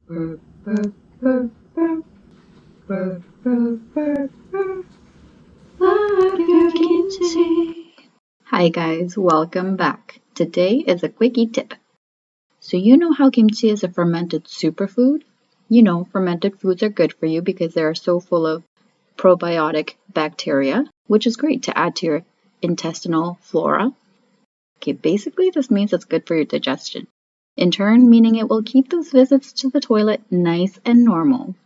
Burp, burp, burp, burp. Burp, burp, burp, burp. Burp your kimchi. Hi guys, welcome back. Today is a quickie tip. So you know how kimchi is a fermented superfood? You know fermented foods are good for you because they are so full of probiotic bacteria, which is great to add to your intestinal flora. Okay, basically this means it's good for your digestion. In turn, meaning it will keep those visits to the toilet nice and normal.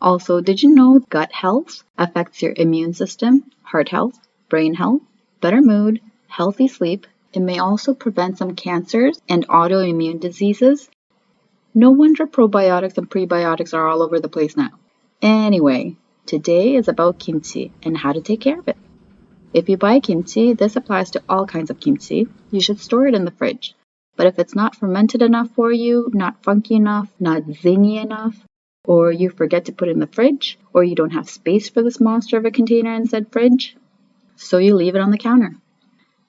Also, did you know gut health affects your immune system, heart health, brain health, better mood, healthy sleep? It may also prevent some cancers and autoimmune diseases. No wonder probiotics and prebiotics are all over the place now. Anyway, today is about kimchi and how to take care of it. If you buy kimchi, this applies to all kinds of kimchi. You should store it in the fridge. But if it's not fermented enough for you, not funky enough, not zingy enough, or you forget to put it in the fridge, or you don't have space for this monster of a container in said fridge, so you leave it on the counter.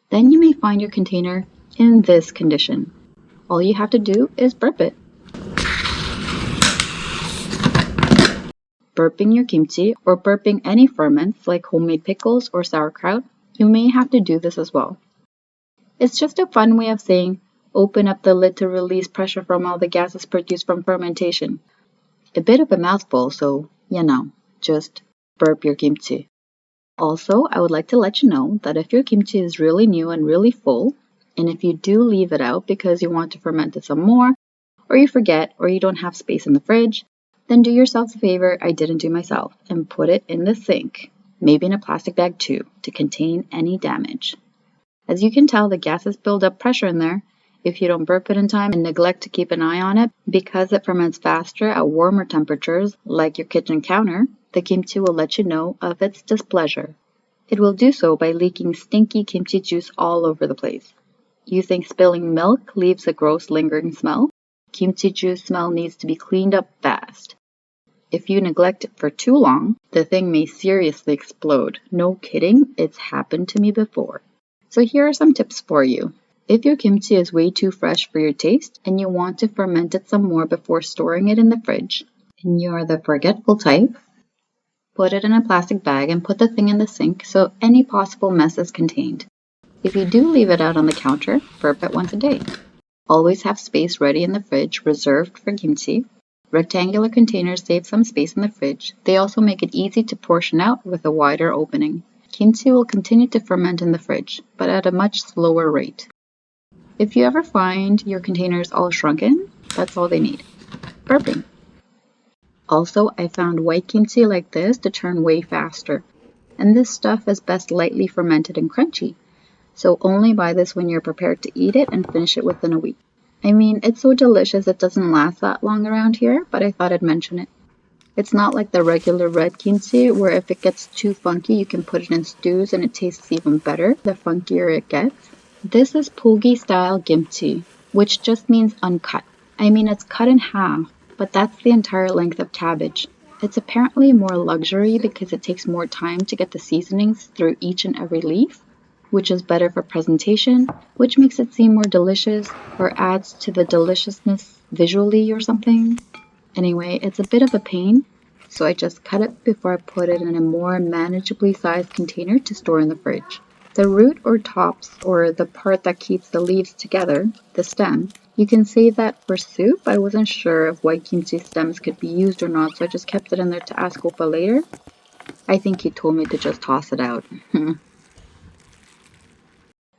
Then you may find your container in this condition. All you have to do is burp it. Burping your kimchi or burping any ferments like homemade pickles or sauerkraut, you may have to do this as well. It's just a fun way of saying, open up the lid to release pressure from all the gases produced from fermentation. A bit of a mouthful, so, just burp your kimchi. Also, I would like to let you know that if your kimchi is really new and really full, and if you do leave it out because you want to ferment it some more, or you forget, or you don't have space in the fridge, then do yourself a favor I didn't do myself and put it in the sink, maybe in a plastic bag too, to contain any damage. As you can tell, the gases build up pressure in there. If you don't burp it in time and neglect to keep an eye on it, because it ferments faster at warmer temperatures, like your kitchen counter, the kimchi will let you know of its displeasure. It will do so by leaking stinky kimchi juice all over the place. You think spilling milk leaves a gross lingering smell? Kimchi juice smell needs to be cleaned up fast. If you neglect it for too long, the thing may seriously explode. No kidding, it's happened to me before. So here are some tips for you. If your kimchi is way too fresh for your taste and you want to ferment it some more before storing it in the fridge, and you're the forgetful type, put it in a plastic bag and put the thing in the sink so any possible mess is contained. If you do leave it out on the counter, burp it once a day. Always have space ready in the fridge reserved for kimchi. Rectangular containers save some space in the fridge. They also make it easy to portion out with a wider opening. Kimchi will continue to ferment in the fridge, but at a much slower rate. If you ever find your containers all shrunken, that's all they need. Burping. Also, I found white kimchi like this to turn way faster. And this stuff is best lightly fermented and crunchy. So only buy this when you're prepared to eat it and finish it within a week. I mean, it's so delicious it doesn't last that long around here, but I thought I'd mention it. It's not like the regular red kimchi where if it gets too funky you can put it in stews and it tastes even better the funkier it gets. This is pulgi style kimchi, which just means uncut. I mean, it's cut in half, but that's the entire length of cabbage. It's apparently more luxury because it takes more time to get the seasonings through each and every leaf, which is better for presentation, which makes it seem more delicious or adds to the deliciousness visually or something. Anyway, it's a bit of a pain, so I just cut it before I put it in a more manageably sized container to store in the fridge. The root or tops, or the part that keeps the leaves together, the stem, you can save that for soup. I wasn't sure if white kimchi stems could be used or not, so I just kept it in there to ask Oppa later. I think he told me to just toss it out.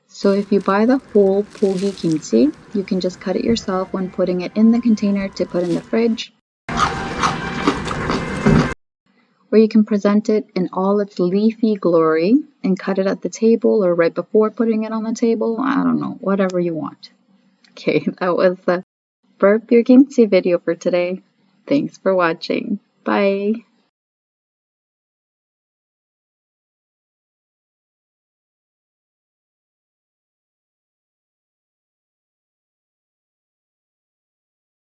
So if you buy the whole pulgi kimchi, you can just cut it yourself when putting it in the container to put in the fridge. Or you can present it in all its leafy glory and cut it at the table or right before putting it on the table. I don't know, whatever you want. Okay, that was the burp your kimchi video for today. Thanks for watching. Bye.